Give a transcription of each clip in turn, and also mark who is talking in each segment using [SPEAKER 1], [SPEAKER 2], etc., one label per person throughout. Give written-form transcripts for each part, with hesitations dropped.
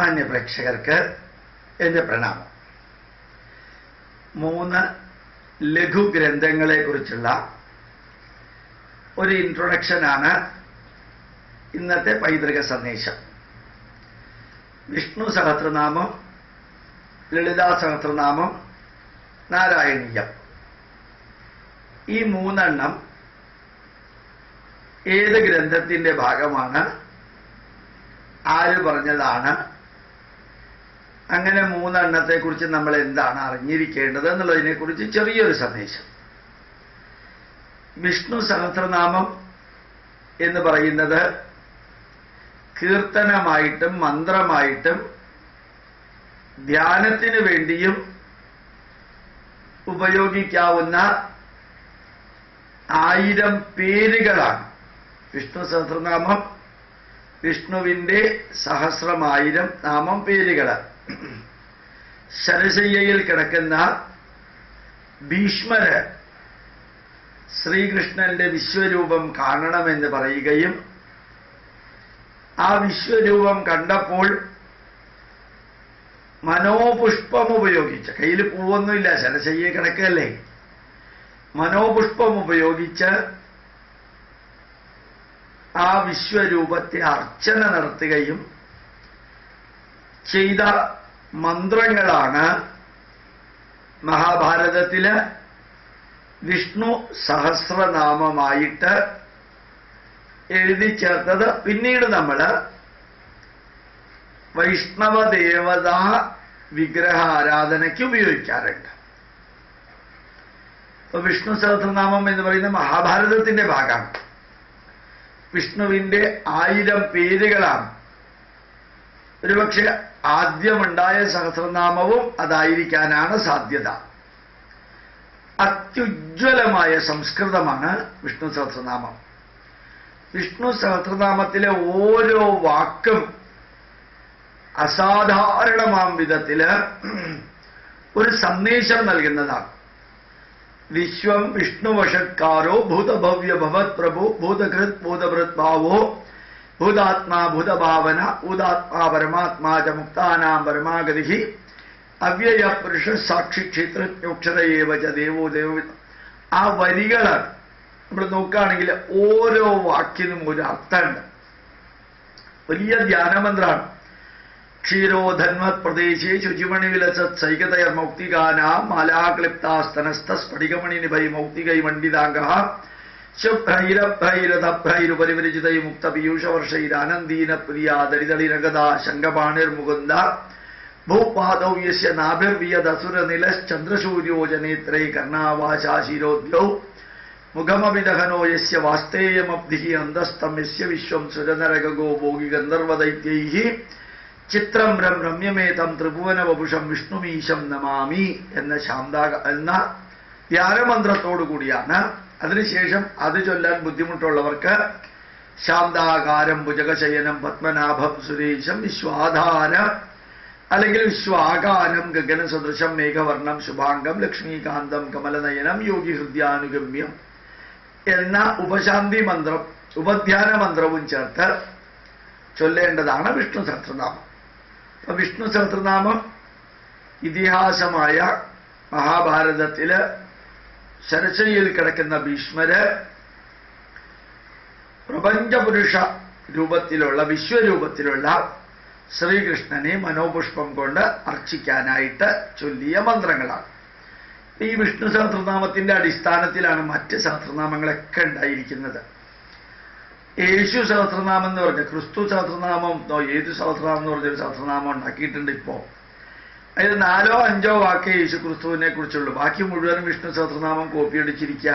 [SPEAKER 1] മാന്യപ്രേക്ഷകർക്ക് എൻ്റെ പ്രണാമം. 3 ലഘുഗ്രന്ഥങ്ങളെ കുറിച്ചുള്ള ഒരു ഇൻട്രൊഡക്ഷനാണ് ഇന്നത്തെ പൈതൃക സന്ദേശം. വിഷ്ണു സഹസ്രനാമം, ലളിതാ സഹസ്രനാമം, നാരായണീയം. ഈ 3 എണ്ണം ഏത് ഗ്രന്ഥത്തിന്റെ ഭാഗമാണ്, ആര് പറഞ്ഞതാണ്, അങ്ങനെ 3 എണ്ണത്തെക്കുറിച്ച് നമ്മൾ എന്താണ് അറിഞ്ഞിരിക്കേണ്ടത് എന്നുള്ളതിനെക്കുറിച്ച് ചെറിയൊരു സന്ദേശം. വിഷ്ണു സഹസ്രനാമം എന്ന് പറയുന്നത് കീർത്തനമായിട്ടും മന്ത്രമായിട്ടും ധ്യാനത്തിന് വേണ്ടിയും ഉപയോഗിക്കാവുന്ന 1000 പേരുകളാണ്. വിഷ്ണു സഹസ്രനാമം വിഷ്ണുവിന്റെ 1000 നാമം പേരുകൾ. ശരശയ്യയിൽ കിടക്കുന്ന ഭീഷ്മര് ശ്രീകൃഷ്ണന്റെ വിശ്വരൂപം കാണണമെന്ന് പറയുകയും ആ വിശ്വരൂപം കണ്ടപ്പോൾ മനോപുഷ്പം ഉപയോഗിച്ച്, കയ്യിൽ പൂവൊന്നുമില്ല, ശരശയ്യ കിടക്കല്ലേ, മനോപുഷ്പം ഉപയോഗിച്ച് ആ വിശ്വരൂപത്തെ അർച്ചന നടത്തുകയും ചെയ്ത മന്ത്രങ്ങളാണ് മഹാഭാരതത്തില് വിഷ്ണു സഹസ്രനാമമായിട്ട് എഴുതി ചേർത്തത്. പിന്നീട് നമ്മൾ വൈഷ്ണവ ദേവതാ വിഗ്രഹ ആരാധനയ്ക്ക് ഉപയോഗിക്കാറുണ്ട്. ഇപ്പൊ വിഷ്ണു സഹസ്രനാമം എന്ന് പറയുന്ന മഹാഭാരതത്തിന്റെ ഭാഗമാണ്. വിഷ്ണുവിന്റെ 1000 പേരുകളാണ്. ഒരുപക്ഷെ ആദ്യമുണ്ടായ സഹസ്രനാമവും അതായിരിക്കാനാണ് സാധ്യത. അത്യുജ്വലമായ സംസ്കൃതമാണ് വിഷ്ണു സഹസ്രനാമം. വിഷ്ണു സഹസ്രനാമത്തിലെ ഓരോ വാക്കും അസാധാരണമാം വിധത്തില് ഒരു സന്ദേശം നൽകുന്നതാണ്. വിശ്വം വിഷ്ണുവഷത്കാരോ ഭൂതഭവ്യ ഭവത് പ്രഭു ഭൂതകൃത് ഭൂതഭൃത് ഭാവോ ഭൂതാത്മാ ഭൂതഭാവന ഭൂതാത്മാ പരമാത്മാ ച മുക്താനാം പരമാഗതി അവ്യയ പുരുഷ സാക്ഷി ക്ഷേത്രജ്ഞോക്ഷരയേവ ച ദേവോ ദേവ. ആ വരികൾ നമ്മൾ നോക്കുകയാണെങ്കിൽ ഓരോ വാക്കിനും ഒരു അർത്ഥമുണ്ട്. വലിയ ധ്യാനമന്ത്രമാണ്. ക്ഷീരോധന്മത് പ്രദേശേ ശുചിമണി വിലസത് സൈകതയർ മൗക്തികാനാം മാലാക്ലിപ്താസ്തനസ്ഥ സ്ഫടികമണി നിഭൈ മൗക്തികൈ മണ്ഡിതാംഗ ശുഭ്രൈരഭ്രൈരുപരിവിരചിതൈ മുക്ത പീയൂഷവർഷൈരാനന്ദീന പ്രിയാ ദരിതളിരഗതാ ശങ്കപാണിർമുകുന്ദ ഭൂപാദൗ യസ്യ നാഭിർവിയദസുരനിലശ്ചന്ദ്രസൂര്യോ ജനേത്രൈ കർണാവാചാ ശിരോദ്യൗ മുഖമവിദഹനോ യസ്യ വാസ്തേയമബ്ധിഃ അന്തസ്തം യസ്യ വിശ്വം സുരനരഗോ ഭോഗി ഗന്ധർവദൈത്യൈഃ ചിത്രം രമ്യമേതം ത്രിഭുവനവപുഷം വിഷ്ണുമീശം നമാമി എന്ന ധ്യാനമന്ത്രത്തോടു കൂടിയാണ്. അതിനുശേഷം അത് ചൊല്ലാൻ ബുദ്ധിമുട്ടുള്ളവർക്ക് ശാന്താകാരം ഭുജഗശയനം പത്മനാഭം സുരേശം വിശ്വാധാര അല്ലെങ്കിൽ വിശ്വാകാരം ഗഗനസദൃശം മേഘവർണം ശുഭാംഗം ലക്ഷ്മീകാന്തം കമലനയനം യോഗി ഹൃദ്യാനുഗമ്യം എന്ന ഉപശാന്തി മന്ത്രം, ഉപധ്യാന മന്ത്രവും ചേർത്ത് ചൊല്ലേണ്ടതാണ് വിഷ്ണു സഹസ്രനാമം. അപ്പൊ വിഷ്ണു സഹസ്രനാമം ഇതിഹാസമായ മഹാഭാരതത്തില് ശരശയ്യയിൽ കിടക്കുന്ന ഭീഷ്മര് പ്രപഞ്ചപുരുഷ രൂപത്തിലുള്ള വിശ്വരൂപത്തിലുള്ള ശ്രീകൃഷ്ണനെ മനോപുഷ്പം കൊണ്ട് അർച്ചിക്കാനായിട്ട് ചൊല്ലിയ മന്ത്രങ്ങളാണ്. ഈ വിഷ്ണു സഹസ്രനാമത്തിന്റെ അടിസ്ഥാനത്തിലാണ് മറ്റ് സഹസ്രനാമങ്ങളൊക്കെ ഉണ്ടായിരിക്കുന്നത്. യേശു സഹസ്രനാമം എന്ന് പറഞ്ഞ, ക്രിസ്തു സഹസ്രനാമം, ഏതു സഹസ്രനാമം എന്ന് പറഞ്ഞൊരു സഹസ്രനാമം ഉണ്ടാക്കിയിട്ടുണ്ട് ഇപ്പോൾ. അതിൽ 4ഓ 5ഓ വാക്കേ യേശു ക്രിസ്തുവിനെ കുറിച്ചുള്ളൂ. ബാക്കി മുഴുവനും വിഷ്ണു സഹസ്രനാമം കോപ്പി അടിച്ചിരിക്കുക.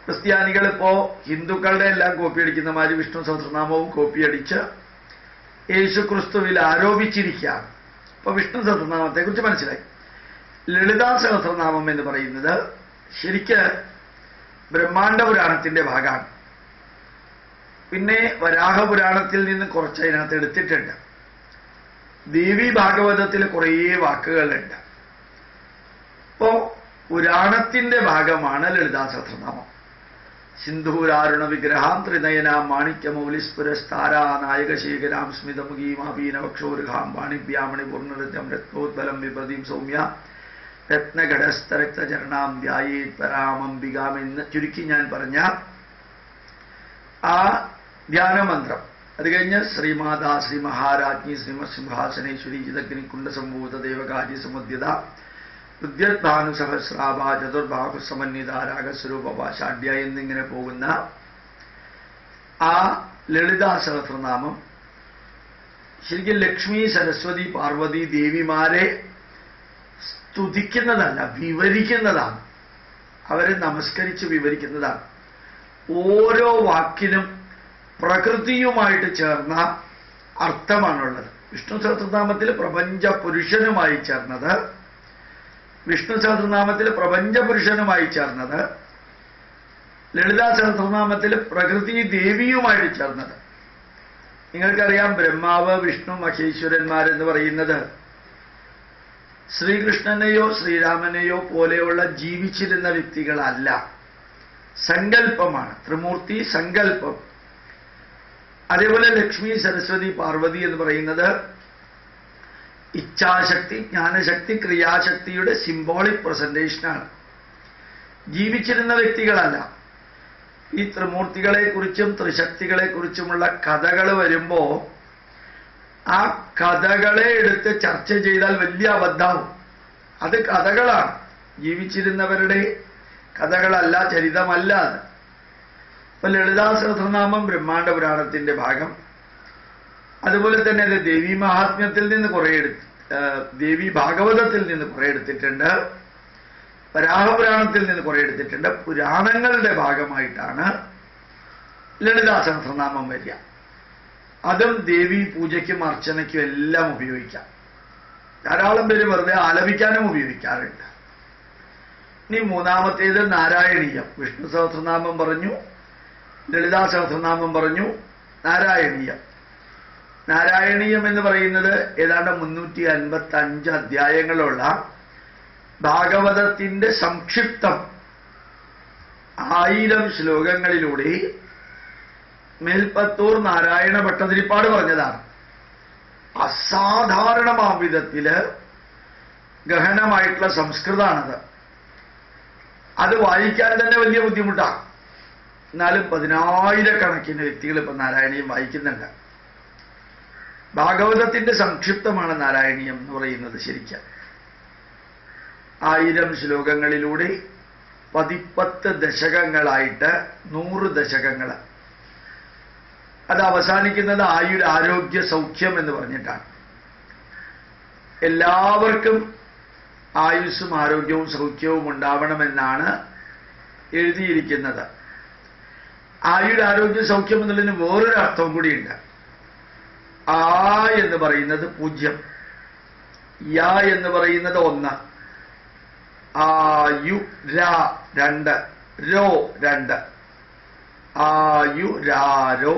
[SPEAKER 1] ക്രിസ്ത്യാനികൾ ഇപ്പോ ഹിന്ദുക്കളുടെ എല്ലാം കോപ്പി അടിക്കുന്ന മാതിരി വിഷ്ണു സഹസ്രനാമവും കോപ്പി അടിച്ച് യേശു ക്രിസ്തുവിൽ ആരോപിച്ചിരിക്കുകയാണ്. ഇപ്പൊ വിഷ്ണു സഹസ്രനാമത്തെ കുറിച്ച് മനസ്സിലായി. ലളിതാ സഹസ്രനാമം എന്ന് പറയുന്നത് ശരിക്ക് ബ്രഹ്മാണ്ഡ പുരാണത്തിന്റെ ഭാഗമാണ്. പിന്നെ വരാഹപുരാണത്തിൽ നിന്ന് കുറച്ച് അതിനകത്ത് എടുത്തിട്ടുണ്ട്. ദേവി ഭാഗവതത്തിൽ കുറേ വാക്കുകളുണ്ട്. ഇപ്പോ പുരാണത്തിന്റെ ഭാഗമാണ് ലളിതാ സഹസ്രനാമം. സിന്ധൂരാരുണ വിഗ്രഹാം ത്രിനയനാം മാണിക്യമൗലിസ്ഫുരസ്താരാ നായകശേഖരാം സ്മിതമുഖീമാപീനവക്ഷോരുഹാം വാണിഭ്യാമണിപൂർണരജം രക്തോദ്ബലം വിപ്രതീം സൗമ്യ രത്നഘടസ്ഥരക്തചരണാം ധ്യായേത് പരാമംബികാം എന്ന് ചുരുക്കി ഞാൻ പറഞ്ഞ ആ ധ്യാനമന്ത്രം. അത് കഴിഞ്ഞ് ശ്രീമാതാ ശ്രീ മഹാരാജ്ഞി ശ്രീമസിംഹാസനേശ്വരി ചിദഗ്നികുണ്ഡസംഭൂത ദേവകാര്യ സമുദ്യത ഉദ്യത്ഭാനുസഹസ്രാഭ ചതുർബാഹു സമന്വിത രാഗസ്വരൂപഭാഷാഢ്യ എന്നിങ്ങനെ പോകുന്ന ആ ലളിതാ സഹസ്രനാമം ശരിക്കും ലക്ഷ്മി, സരസ്വതി, പാർവതി ദേവിമാരെ സ്തുതിക്കുന്നതല്ല, വിവരിക്കുന്നതാണ്. അവരെ നമസ്കരിച്ച് വിവരിക്കുന്നതാണ്. ഓരോ വാക്കിനും പ്രകൃതിയുമായിട്ട് ചേർന്ന അർത്ഥമാണുള്ളത്. വിഷ്ണു സഹസ്രനാമത്തിൽ പ്രപഞ്ച പുരുഷനുമായി ചേർന്നത്, വിഷ്ണു സഹസ്രനാമത്തിൽ പ്രപഞ്ച പുരുഷനുമായി ചേർന്നത്, ലളിതാ സഹസ്രനാമത്തിൽ പ്രകൃതി ദേവിയുമായിട്ട് ചേർന്നത്. നിങ്ങൾക്കറിയാം, ബ്രഹ്മാവ്, വിഷ്ണു, മഹേശ്വരന്മാരെന്ന് പറയുന്നത് ശ്രീകൃഷ്ണനെയോ ശ്രീരാമനെയോ പോലെയുള്ള ജീവിച്ചിരുന്ന വ്യക്തികളല്ല, സങ്കല്പമാണ്. ത്രിമൂർത്തി സങ്കല്പം. അതേപോലെ ലക്ഷ്മി, സരസ്വതി, പാർവതി എന്ന് പറയുന്നത് ഇച്ഛാശക്തി, ജ്ഞാനശക്തി, ക്രിയാശക്തിയുടെ സിംബോളിക് പ്രസന്റേഷനാണ്. ജീവിച്ചിരുന്ന വ്യക്തികളല്ല. ഈ ത്രിമൂർത്തികളെക്കുറിച്ചും ത്രിശക്തികളെക്കുറിച്ചുമുള്ള കഥകൾ വരുമ്പോ ആ കഥകളെ എടുത്ത് ചർച്ച ചെയ്താൽ വലിയ അബദ്ധമാവും. അത് കഥകളാണ്, ജീവിച്ചിരുന്നവരുടെ കഥകളല്ല, ചരിതമല്ല അത്. ഇപ്പൊ ലളിതാ സഹസ്രനാമം ബ്രഹ്മാണ്ഡ പുരാണത്തിന്റെ ഭാഗം. അതുപോലെ തന്നെ അത് ദേവി മഹാത്മ്യത്തിൽ നിന്ന് കുറെ ദേവി ഭാഗവതത്തിൽ നിന്ന് കുറെ എടുത്തിട്ടുണ്ട്, വരാഹപുരാണത്തിൽ നിന്ന് കുറെ എടുത്തിട്ടുണ്ട്. പുരാണങ്ങളുടെ ഭാഗമായിട്ടാണ് ലളിതാ സഹസ്രനാമം വരിക. അതും ദേവി പൂജയ്ക്കും അർച്ചനയ്ക്കും എല്ലാം ഉപയോഗിക്കാം. ധാരാളം പേര് വെറുതെ ആലപിക്കാനും ഉപയോഗിക്കാറുണ്ട്. ഇനി മൂന്നാമത്തേത് നാരായണീയം. വിഷ്ണു സഹസ്രനാമം പറഞ്ഞു, ലളിതാ സഹസ്രനാമം പറഞ്ഞു, നാരായണീയം. നാരായണീയം എന്ന് പറയുന്നത് ഏതാണ്ട് 355 അധ്യായങ്ങളുള്ള ഭാഗവതത്തിന്റെ സംക്ഷിപ്തം 1000 ശ്ലോകങ്ങളിലൂടെ മേൽപ്പത്തൂർ നാരായണ ഭട്ടതിരിപ്പാട് പറഞ്ഞതാണ്. അസാധാരണമാം വിധത്തില് ഗഹനമായിട്ടുള്ള സംസ്കൃതമാണത്. അത് വായിക്കാൻ തന്നെ വലിയ ബുദ്ധിമുട്ടാണ്. എന്നാലും 10,000 വ്യക്തികൾ ഇപ്പൊ നാരായണീയം വായിക്കുന്നുണ്ട്. ഭാഗവതത്തിന്റെ സംക്ഷിപ്തമാണ് നാരായണീയം എന്ന് പറയുന്നത്. ശരിക്കും 1000 ശ്ലോകങ്ങളിലൂടെ 10 ദശകങ്ങളായിട്ട് 100 ദശകങ്ങൾ. അത് അവസാനിക്കുന്നത് ആരോഗ്യ സൗഖ്യം എന്ന് പറഞ്ഞിട്ടാണ്. എല്ലാവർക്കും ആയുസ്സും ആരോഗ്യവും സൗഖ്യവും ഉണ്ടാവണമെന്നാണ് എഴുതിയിരിക്കുന്നത്. ആരോഗ്യ സൗഖ്യം എന്നുള്ളതിന് വേറൊരു അർത്ഥവും കൂടിയുണ്ട്. ആ എന്ന് പറയുന്നത് 0, യ എന്ന് പറയുന്നത് 1, ആയു രാ 2, രോ 2, ആയു രാരോ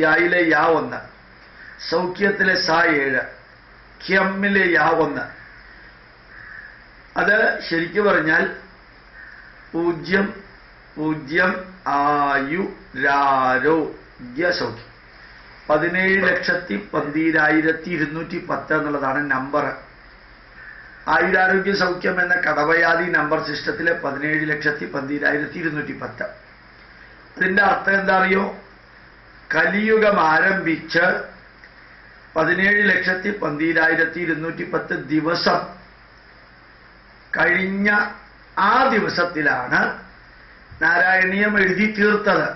[SPEAKER 1] യായിലെ യാ 1, സൗഖ്യത്തിലെ സ 7, ഖ്യമ്മിലെ യാ 1. അത് ശരിക്കു പറഞ്ഞാൽ 0, 0, ആയു രാരോ സൗഖ്യം. 17,12,210 എന്നുള്ളതാണ് നമ്പർ. ആയുരാരോഗ്യ സൗഖ്യം എന്ന കടവയാതി നമ്പർ സിസ്റ്റത്തിലെ 17,12,210. അതിന്റെ അർത്ഥം എന്താ അറിയോ? കലിയുഗം ആരംഭിച്ച് 17,12,210 ദിവസം കഴിഞ്ഞ ആ ദിവസത്തിലാണ് നാരായണീയം എഴുതി തീർത്തത്.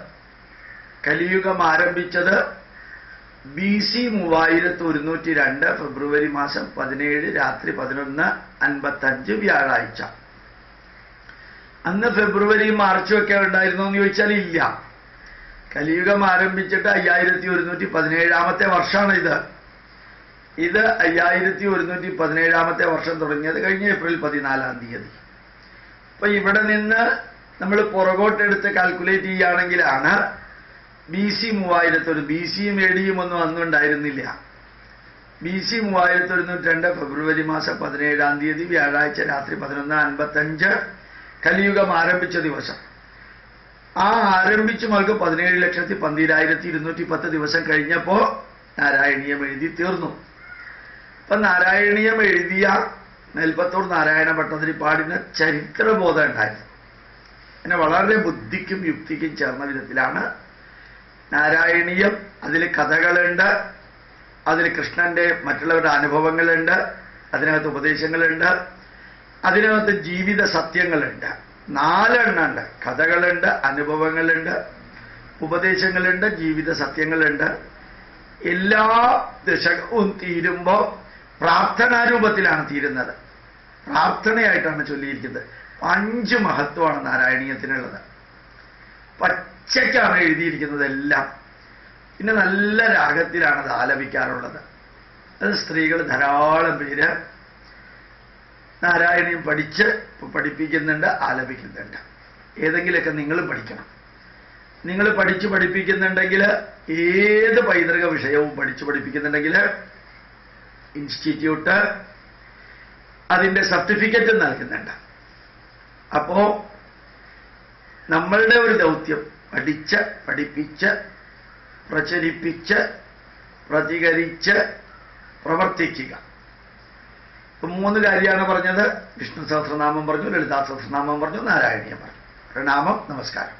[SPEAKER 1] കലിയുഗം ആരംഭിച്ചത് BC 3102 ഫെബ്രുവരി മാസം 17 രാത്രി 11:55 വ്യാഴാഴ്ച. അന്ന് ഫെബ്രുവരി മാർച്ചും ഒക്കെ ഉണ്ടായിരുന്നോ എന്ന് ചോദിച്ചാൽ ഇല്ല. കലിയുഗം ആരംഭിച്ചിട്ട് 5117 വർഷമാണ് ഇത്. 5117 വർഷം തുടങ്ങിയത് കഴിഞ്ഞ ഏപ്രിൽ 14. അപ്പൊ ഇവിടെ നിന്ന് നമ്മൾ പുറകോട്ടെടുത്ത് കാൽക്കുലേറ്റ് ചെയ്യുകയാണെങ്കിലാണ് BC 3001. BCയും ADയും ഒന്നും അന്നുണ്ടായിരുന്നില്ല. BC 3102 ഫെബ്രുവരി മാസം 17 വ്യാഴാഴ്ച രാത്രി 11:55 കലിയുഗം ആരംഭിച്ച ദിവസം. ആ ആരംഭിച്ചു മകൾക്ക് 17,12,210 ദിവസം കഴിഞ്ഞപ്പോ നാരായണീയം എഴുതി തീർന്നു. അപ്പൊ നാരായണീയം എഴുതിയ നെൽപ്പത്തൂർ നാരായണ ഭട്ടതിരിപ്പാടിന് ചരിത്രബോധം ഉണ്ടായിരുന്നു. പിന്നെ വളരെ ബുദ്ധിക്കും യുക്തിക്കും ചേർന്ന വിധത്തിലാണ് നാരായണീയം. അതിൽ കഥകളുണ്ട്, അതിൽ കൃഷ്ണന്റെ മറ്റുള്ളവരുടെ അനുഭവങ്ങളുണ്ട്, അതിനകത്ത് ഉപദേശങ്ങളുണ്ട്, അതിനകത്ത് ജീവിത സത്യങ്ങളുണ്ട്. 4 എണ്ണമുണ്ട്. കഥകളുണ്ട്, അനുഭവങ്ങളുണ്ട്, ഉപദേശങ്ങളുണ്ട്, ജീവിത സത്യങ്ങളുണ്ട്. എല്ലാ ദശകവും തീരുമ്പോൾ പ്രാർത്ഥനാരൂപത്തിലാണ് തീരുന്നത്. പ്രാർത്ഥനയായിട്ടാണ് ചൊല്ലിയിരിക്കുന്നത്. 5 മഹത്വമാണ് നാരായണീയത്തിനുള്ളത്. പച്ചയ്ക്കാണ് എഴുതിയിരിക്കുന്നത് എല്ലാം. പിന്നെ നല്ല രാഗത്തിലാണ് അത് ആലപിക്കാറുള്ളത്. അത് സ്ത്രീകൾ ധാരാളം പേര് നാരായണീയം പഠിപ്പിക്കുന്നുണ്ട്, ആലപിക്കുന്നുണ്ട്. ഏതെങ്കിലുമൊക്കെ നിങ്ങൾ പഠിക്കണം. നിങ്ങൾ പഠിപ്പിക്കുന്നുണ്ടെങ്കിൽ, ഏത് പൈതൃക വിഷയവും പഠിപ്പിക്കുന്നുണ്ടെങ്കിൽ ഇൻസ്റ്റിറ്റ്യൂട്ട് അതിൻ്റെ സർട്ടിഫിക്കറ്റ് നൽകുന്നുണ്ട്. അപ്പോ നമ്മളുടെ ഒരു ദൗത്യം പഠിപ്പിച്ച് പ്രചരിപ്പിച്ച് പ്രതികരിച്ച് പ്രവർത്തിക്കുക. 3 കാര്യമാണ് പറഞ്ഞത്. വിഷ്ണു സഹസ്രനാമം പറഞ്ഞു, ലളിതാ സഹസ്രനാമം പറഞ്ഞു, നാരായണീയം പറഞ്ഞു. പ്രണാമം, നമസ്കാരം.